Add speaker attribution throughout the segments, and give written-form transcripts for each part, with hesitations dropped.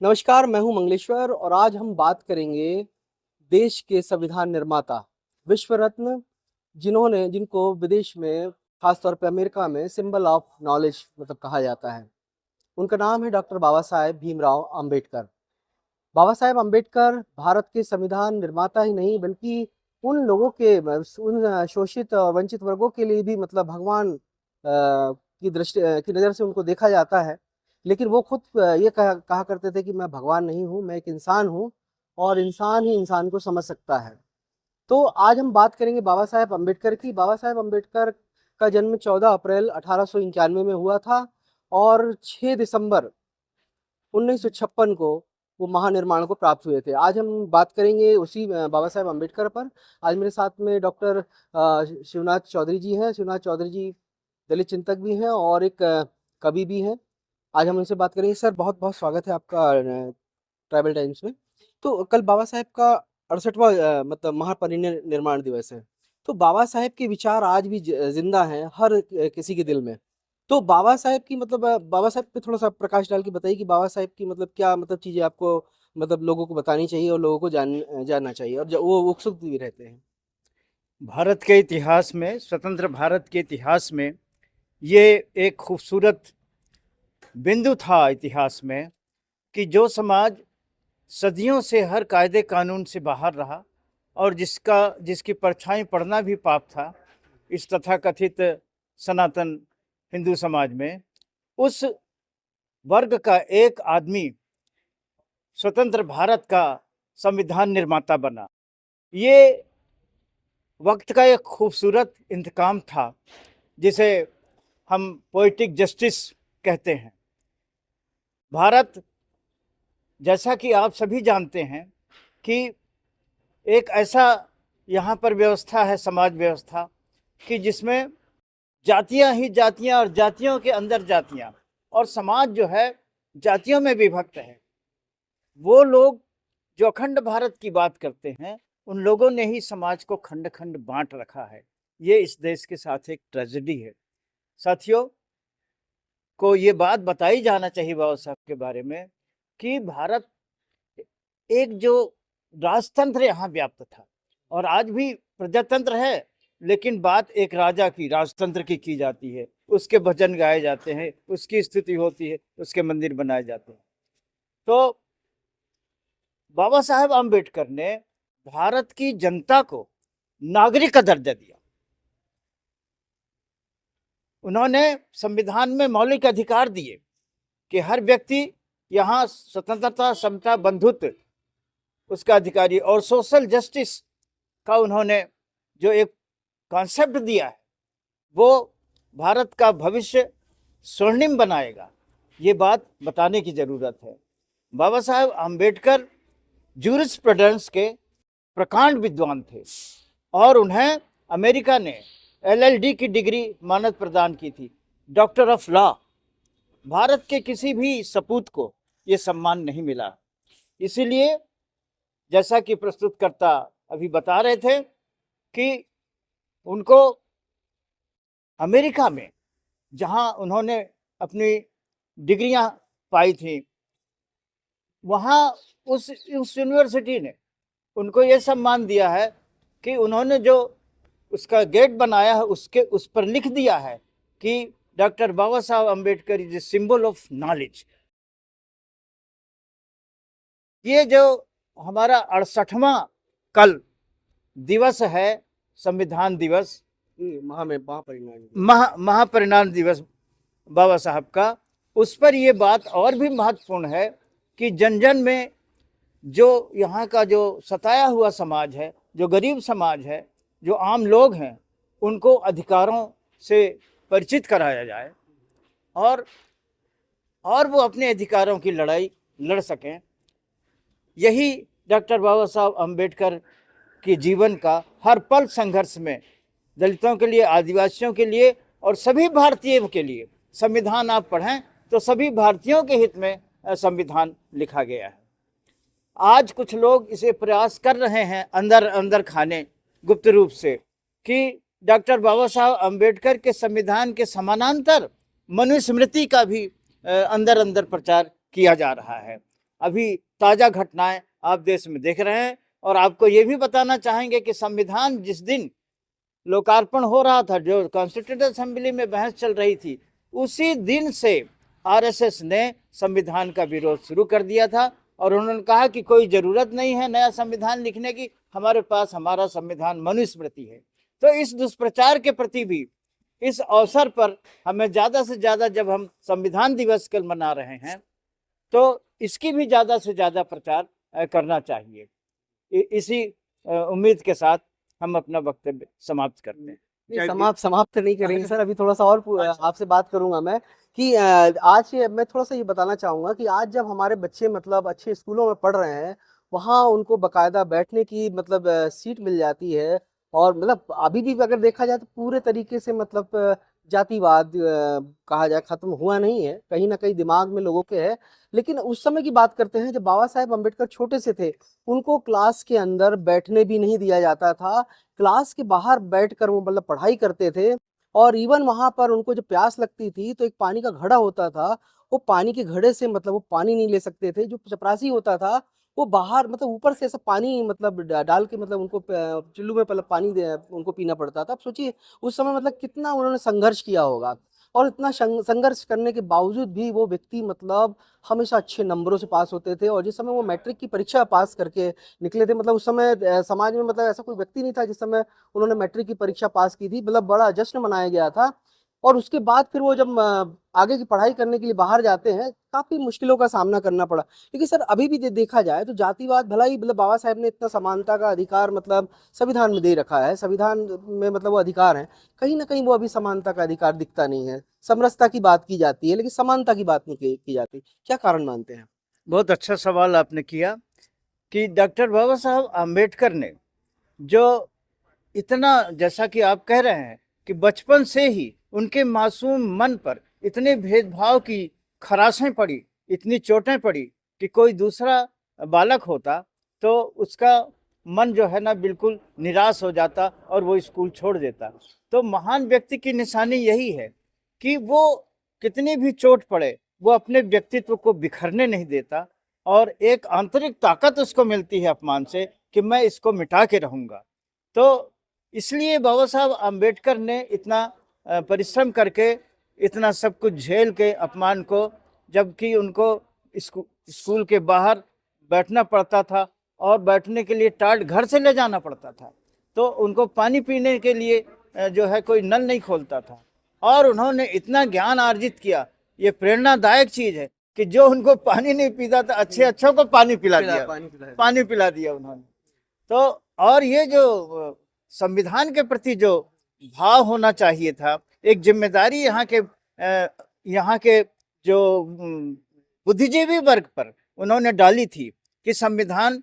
Speaker 1: नमस्कार, मैं हूं मंगलेश्वर और आज हम बात करेंगे देश के संविधान निर्माता, विश्व रत्न जिनको विदेश में खासतौर पे अमेरिका में सिंबल ऑफ नॉलेज मतलब कहा जाता है। उनका नाम है डॉक्टर बाबा साहेब भीमराव अंबेडकर। बाबा साहेब अंबेडकर भारत के संविधान निर्माता ही नहीं बल्कि उन लोगों के उन शोषित और वंचित वर्गों के लिए भी मतलब भगवान की दृष्टि की नज़र से उनको देखा जाता है। लेकिन वो खुद ये कहा करते थे कि मैं भगवान नहीं हूँ, मैं एक इंसान हूँ और इंसान ही इंसान को समझ सकता है। तो आज हम बात करेंगे बाबा साहेब अम्बेडकर की। बाबा साहेब अम्बेडकर का जन्म 14 अप्रैल 1891 में हुआ था और 6 दिसंबर 1956 को वो महानिर्माण को प्राप्त हुए थे। आज हम बात करेंगे उसी बाबा साहेब अम्बेडकर पर। आज मेरे साथ में डॉक्टर शिवनाथ चौधरी जी हैं। शिवनाथ चौधरी जी दलित चिंतक भी हैं और एक कवि भी हैं। आज हम उनसे बात करेंगे। सर, बहुत-बहुत स्वागत है आपका ट्राइबल टाइम्स में। तो कल बाबा साहेब का 68वां मतलब महापरिनिर्वाण दिवस है। तो बाबा साहेब के विचार आज भी ज़िंदा हैं हर किसी के दिल में। तो बाबा साहेब की मतलब बाबा साहेब पे थोड़ा-सा प्रकाश डाल के बताइए कि बाबा साहेब की मतलब क्या मतलब चीज़ें आपको मतलब लोगों को बतानी चाहिए और लोगों को जानना चाहिए और ज वो उत्सुक भी रहते हैं?
Speaker 2: भारत के इतिहास में, स्वतंत्र भारत के इतिहास में ये एक खूबसूरत बिंदु था इतिहास में कि जो समाज सदियों से हर कायदे कानून से बाहर रहा और जिसकी परछाई पड़ना भी पाप था, इस तथाकथित सनातन हिंदू समाज में, उस वर्ग का एक आदमी स्वतंत्र भारत का संविधान निर्माता बना। ये वक्त का एक खूबसूरत इंतकाम था जिसे हम पोएटिक जस्टिस कहते हैं। भारत, जैसा कि आप सभी जानते हैं कि एक ऐसा यहाँ पर व्यवस्था है, समाज व्यवस्था, कि जिसमें जातियां ही जातियां और जातियों के अंदर जातियां, और समाज जो है जातियों में विभक्त है। वो लोग जो अखंड भारत की बात करते हैं, उन लोगों ने ही समाज को खंड खंड बांट रखा है। ये इस देश के साथ एक ट्रेजेडी है। साथियों को ये बात बताई जाना चाहिए बाबा साहब के बारे में कि भारत एक जो राजतंत्र यहाँ व्याप्त था, और आज भी प्रजातंत्र है, लेकिन बात एक राजा की, राजतंत्र की जाती है। उसके भजन गाए जाते हैं, उसकी स्तुति होती है, उसके मंदिर बनाए जाते हैं। तो बाबा साहेब आम्बेडकर ने भारत की जनता को नागरिक का दर्जा दिया। उन्होंने संविधान में मौलिक अधिकार दिए कि हर व्यक्ति यहाँ स्वतंत्रता, समता, बंधुत्व उसका अधिकारी, और सोशल जस्टिस का उन्होंने जो एक कॉन्सेप्ट दिया है वो भारत का भविष्य स्वर्णिम बनाएगा। ये बात बताने की जरूरत है। बाबा साहेब आम्बेडकर जूरिस्प्रूडेंस के प्रकांड विद्वान थे और उन्हें अमेरिका ने LLD की डिग्री मानद प्रदान की थी, डॉक्टर ऑफ लॉ। भारत के किसी भी सपूत को ये सम्मान नहीं मिला। इसीलिए जैसा कि प्रस्तुतकर्ता अभी बता रहे थे कि उनको अमेरिका में, जहां उन्होंने अपनी डिग्रियां पाई थी, वहां उस यूनिवर्सिटी ने उनको ये सम्मान दिया है कि उन्होंने जो उसका गेट बनाया है उसके उस पर लिख दिया है कि doctor Baba Saheb Ambedkar is a symbol of knowledge. ये जो हमारा 68वां कल दिवस है, संविधान दिवस, महापरिनिर्वाण दिवस बाबा साहब का, उस पर ये बात और भी महत्वपूर्ण है कि जन जन में जो यहाँ का जो सताया हुआ समाज है, जो गरीब समाज है, जो आम लोग हैं, उनको अधिकारों से परिचित कराया जाए और वो अपने अधिकारों की लड़ाई लड़ सकें। यही डॉक्टर बाबा साहब अम्बेडकर के जीवन का हर पल संघर्ष में दलितों के लिए, आदिवासियों के लिए और सभी भारतीयों के लिए, संविधान आप पढ़ें तो सभी भारतीयों के हित में संविधान लिखा गया है। आज कुछ लोग इसे प्रयास कर रहे हैं अंदर अंदर खाने, गुप्त रूप से, कि डॉक्टर बाबा साहब अम्बेडकर के संविधान के समानांतर मनुस्मृति का भी अंदर अंदर प्रचार किया जा रहा है। अभी ताज़ा घटनाएं आप देश में देख रहे हैं। और आपको ये भी बताना चाहेंगे कि संविधान जिस दिन लोकार्पण हो रहा था, जो कॉन्स्टिट्यूंट असेंबली में बहस चल रही थी, उसी दिन से आरएसएस ने संविधान का विरोध शुरू कर दिया था और उन्होंने कहा कि कोई ज़रूरत नहीं है नया संविधान लिखने की, हमारे पास हमारा संविधान मनुस्मृति है। तो इस दुष्प्रचार के प्रति भी इस अवसर पर हमें ज़्यादा से ज़्यादा, जब हम संविधान दिवस कल मना रहे हैं, तो इसकी भी ज़्यादा से ज़्यादा प्रचार करना चाहिए। इसी उम्मीद के साथ हम अपना वक्तव्य समाप्त करते हैं।
Speaker 1: नहीं, समाप्त नहीं करेंगे सर, अभी थोड़ा सा और आपसे बात करूंगा मैं कि आज मैं थोड़ा सा ये बताना चाहूंगा कि आज जब हमारे बच्चे मतलब अच्छे स्कूलों में पढ़ रहे हैं, वहाँ उनको बकायदा बैठने की मतलब सीट मिल जाती है। और मतलब अभी भी अगर देखा जाए तो पूरे तरीके से मतलब जातिवाद कहा जाए खत्म हुआ नहीं है, कहीं ना कहीं दिमाग में लोगों के है। लेकिन उस समय की बात करते हैं जब बाबा साहेब अम्बेडकर छोटे से थे, उनको क्लास के अंदर बैठने भी नहीं दिया जाता था, क्लास के बाहर बैठकर वो मतलब पढ़ाई करते थे। और इवन वहां पर उनको जब प्यास लगती थी तो एक पानी का घड़ा होता था, वो पानी के घड़े से मतलब वो पानी नहीं ले सकते थे। जो चपरासी होता था वो बाहर मतलब ऊपर से ऐसा पानी मतलब डाल के मतलब उनको चुल्लू में मतलब पानी उनको पीना पड़ता था। अब सोचिए उस समय मतलब कितना उन्होंने संघर्ष किया होगा। और इतना संघर्ष करने के बावजूद भी वो व्यक्ति मतलब हमेशा अच्छे नंबरों से पास होते थे। और जिस समय वो मैट्रिक की परीक्षा पास करके निकले थे, मतलब उस समय समाज में मतलब ऐसा कोई व्यक्ति नहीं था जिस समय उन्होंने मैट्रिक की परीक्षा पास की थी, मतलब बड़ा जश्न मनाया गया था। और उसके बाद फिर वो जब आगे की पढ़ाई करने के लिए बाहर जाते हैं, काफी मुश्किलों का सामना करना पड़ा। लेकिन सर अभी भी देखा जाए तो जातिवाद भला ही मतलब बाबा साहेब ने इतना समानता का अधिकार मतलब संविधान में दे रखा है, संविधान में मतलब वो अधिकार है, कहीं ना कहीं वो अभी समानता का अधिकार दिखता नहीं है। समरसता की बात की जाती है लेकिन समानता की बात नहीं की जाती। क्या कारण मानते हैं?
Speaker 2: बहुत अच्छा सवाल आपने किया कि डॉक्टर बाबा साहब आम्बेडकर ने जो इतना, जैसा कि आप कह रहे हैं कि बचपन से ही उनके मासूम मन पर इतने भेदभाव की खराशें पड़ी, इतनी चोटें पड़ी कि कोई दूसरा बालक होता तो उसका मन जो है ना बिल्कुल निराश हो जाता और वो स्कूल छोड़ देता। तो महान व्यक्ति की निशानी यही है कि वो कितनी भी चोट पड़े, वो अपने व्यक्तित्व को बिखरने नहीं देता और एक आंतरिक ताकत उसको मिलती है अपमान से कि मैं इसको मिटा के रहूँगा। तो इसलिए बाबा साहब अम्बेडकर ने इतना परिश्रम करके, इतना सब कुछ झेल के अपमान को, जबकि उनको स्कूल के बाहर बैठना पड़ता था और बैठने के लिए टाट घर से ले जाना पड़ता था, तो उनको पानी पीने के लिए जो है कोई नल नहीं खोलता था। और उन्होंने इतना ज्ञान अर्जित किया, ये प्रेरणादायक चीज़ है कि जो उनको पानी नहीं पीता था, अच्छों को पानी पिला दिया उन्होंने। तो और ये जो संविधान के प्रति जो भाव होना चाहिए था, एक जिम्मेदारी यहाँ के जो बुद्धिजीवी वर्ग पर उन्होंने डाली थी कि संविधान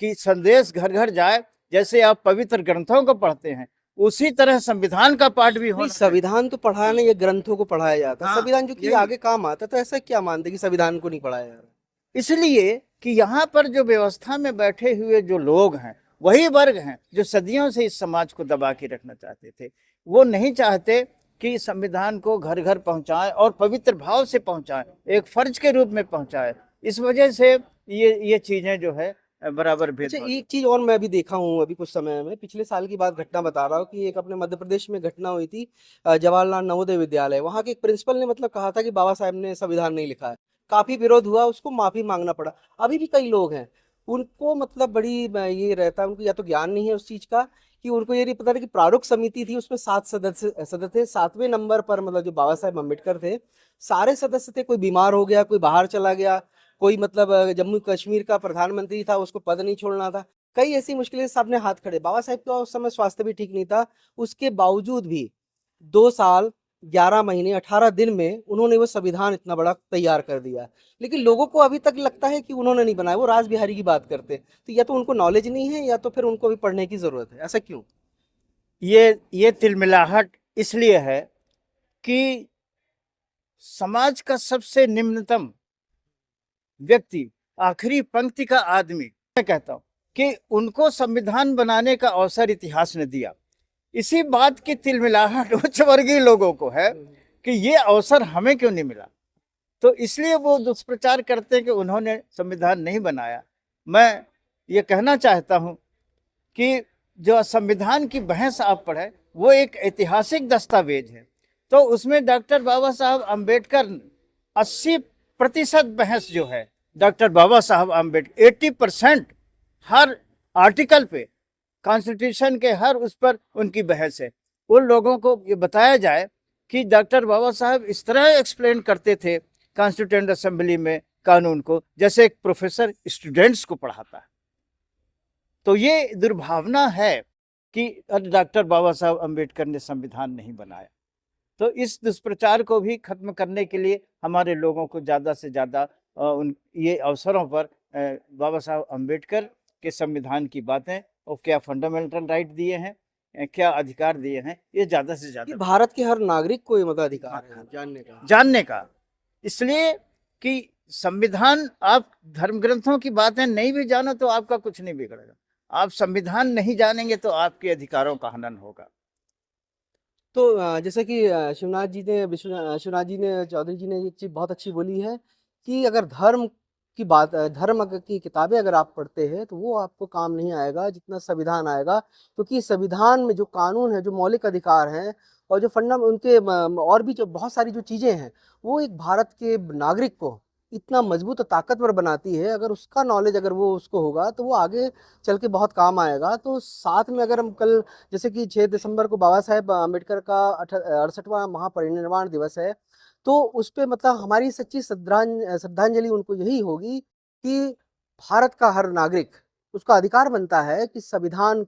Speaker 2: की संदेश घर घर जाए। जैसे आप पवित्र ग्रंथों को पढ़ते हैं, उसी तरह संविधान का पाठ भी होना।
Speaker 1: संविधान तो पढ़ाया नहीं, ये ग्रंथों को पढ़ाया जाता है।
Speaker 2: हाँ,
Speaker 1: संविधान जो कि आगे काम आता, तो ऐसा क्या मानते कि संविधान को नहीं पढ़ाया जा रहा?
Speaker 2: इसलिए कि यहाँ पर जो व्यवस्था में बैठे हुए जो लोग हैं, वही वर्ग हैं जो सदियों से इस समाज को दबा के रखना चाहते थे। वो नहीं चाहते कि संविधान को घर घर पहुंचाएं और पवित्र भाव से पहुंचाएं, एक फर्ज के रूप में पहुंचाएं। इस वजह से ये चीजें जो है बराबर भेद।
Speaker 1: अच्छा, एक चीज और मैं भी देखा हूँ अभी कुछ समय में, पिछले साल की बात घटना बता रहा हूँ कि एक अपने मध्य प्रदेश में घटना हुई थी। जवाहरलाल नवोदय विद्यालय, वहाँ के एक प्रिंसिपल ने मतलब कहा था कि बाबा साहेब ने संविधान नहीं लिखा है। काफी विरोध हुआ, उसको माफी मांगना पड़ा। अभी भी कई लोग हैं उनको मतलब बड़ी ये रहता है, उनको या तो ज्ञान नहीं है उस चीज का, कि उनको ये नहीं पता था कि प्रारूप समिति थी, उसमें 7 सदस्य थे। 7वें नंबर पर मतलब जो बाबा साहेब अम्बेडकर थे, सारे सदस्य थे। कोई बीमार हो गया, कोई बाहर चला गया, कोई मतलब जम्मू कश्मीर का प्रधानमंत्री था, उसको पद नहीं छोड़ना था। कई ऐसी मुश्किलें सामने हाथ खड़े। बाबा साहेब का उस समय स्वास्थ्य भी ठीक नहीं था, उसके बावजूद भी 2 साल 11 महीने 18 दिन में उन्होंने वो संविधान इतना बड़ा तैयार कर दिया। लेकिन लोगों को अभी तक लगता है कि उन्होंने नहीं बनाया, वो रास बिहारी की बात करते। तो या तो उनको नॉलेज नहीं है या तो फिर उनको भी पढ़ने की जरूरत है। ऐसा क्यों?
Speaker 2: ये तिलमिलाहट इसलिए है कि समाज का सबसे निम्नतम व्यक्ति, आखिरी पंक्ति का आदमी, मैं कहता हूं कि उनको संविधान बनाने का अवसर इतिहास ने दिया। इसी बात की तिलमिलाहट उच्च वर्गीय लोगों को है कि ये अवसर हमें क्यों नहीं मिला। तो इसलिए वो दुष्प्रचार करते हैं कि उन्होंने संविधान नहीं बनाया। मैं ये कहना चाहता हूँ कि जो संविधान की बहस आप पढ़े वो एक ऐतिहासिक दस्तावेज है, तो उसमें डॉक्टर बाबा साहब अम्बेडकर 80% बहस जो है डॉक्टर बाबा साहब अम्बेडकर 80% हर आर्टिकल पे, कॉन्स्टिट्यूशन के हर उस पर उनकी बहस है। उन लोगों को ये बताया जाए कि डॉक्टर बाबा साहब इस तरह एक्सप्लेन करते थे कॉन्स्टिट्यूएंट असेंबली में कानून को जैसे एक प्रोफेसर स्टूडेंट्स को पढ़ाता है। तो ये दुर्भावना है कि डॉक्टर बाबा साहब अम्बेडकर ने संविधान नहीं बनाया। तो इस दुष्प्रचार को भी खत्म करने के लिए हमारे लोगों को ज़्यादा से ज़्यादा उन ये अवसरों पर बाबा साहब अम्बेडकर के संविधान की बातें और क्या फंडामेंटल राइट दिए हैं, क्या अधिकार दिए हैं, ये ज़्यादा से
Speaker 1: ये
Speaker 2: ज़्यादा
Speaker 1: भारत के हर नागरिक को ये मताधिकार है
Speaker 2: जानने का। इसलिए कि संविधान, आप धर्म ग्रंथों की बातें नहीं भी जानो तो आपका कुछ नहीं बिगड़ेगा। आप संविधान नहीं जानेंगे तो आपके अधिकारों का हनन होगा।
Speaker 1: तो जैसे कि शिवनाथ जी ने चौधरी जी ने एक चीज़ बहुत अच्छी बोली है कि अगर धर्म की बात की किताबें अगर आप पढ़ते हैं तो वो आपको काम नहीं आएगा जितना संविधान आएगा, क्योंकि संविधान में जो कानून है, जो मौलिक अधिकार हैं और जो उनके और भी जो बहुत सारी जो चीज़ें हैं, वो एक भारत के नागरिक को इतना मजबूत और ताकतवर बनाती है। अगर उसका नॉलेज अगर वो उसको होगा तो वो आगे चल के बहुत काम आएगा। तो साथ में अगर हम कल जैसे कि 6 दिसंबर को बाबा साहेब अम्बेडकर का 68वां महापरिनिर्वाण दिवस है, तो उस पे मतलब हमारी सच्ची श्रद्धांजलि उनको यही होगी कि भारत का हर नागरिक, उसका अधिकार बनता है कि संविधान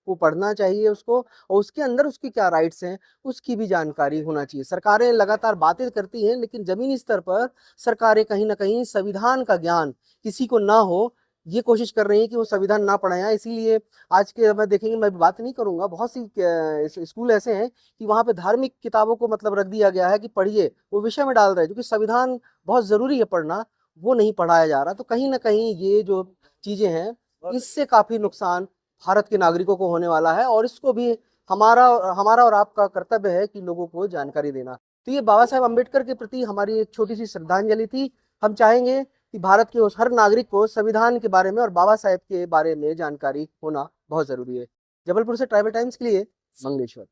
Speaker 1: को पढ़ना चाहिए उसको और उसके अंदर उसकी क्या राइट्स हैं, उसकी भी जानकारी होना चाहिए। सरकारें लगातार बातें करती हैं, लेकिन ज़मीनी स्तर पर सरकारें कहीं न कहीं संविधान का ज्ञान किसी को ना हो, ये कोशिश कर रही हैं कि वो संविधान ना पढ़ाएँ। इसीलिए आज के मैं देखेंगे, मैं बात नहीं करूँगा, बहुत सी स्कूल ऐसे हैं कि वहाँ पे धार्मिक किताबों को मतलब रख दिया गया है कि पढ़िए, वो विषय में डाल रहे हैं, क्योंकि संविधान बहुत ज़रूरी है पढ़ना, वो नहीं पढ़ाया जा रहा। तो कहीं न कहीं ये जो चीज़ें हैं, इससे काफ़ी नुकसान भारत के नागरिकों को होने वाला है और इसको भी हमारा हमारा और आपका कर्तव्य है कि लोगों को जानकारी देना। तो ये बाबा साहेब अम्बेडकर के प्रति हमारी एक छोटी-सी श्रद्धांजलि थी। हम चाहेंगे कि भारत के उस हर नागरिक को संविधान के बारे में और बाबा साहेब के बारे में जानकारी होना बहुत ज़रूरी है। जबलपुर से ट्राइबल टाइम्स के लिए मंगलेश्वर।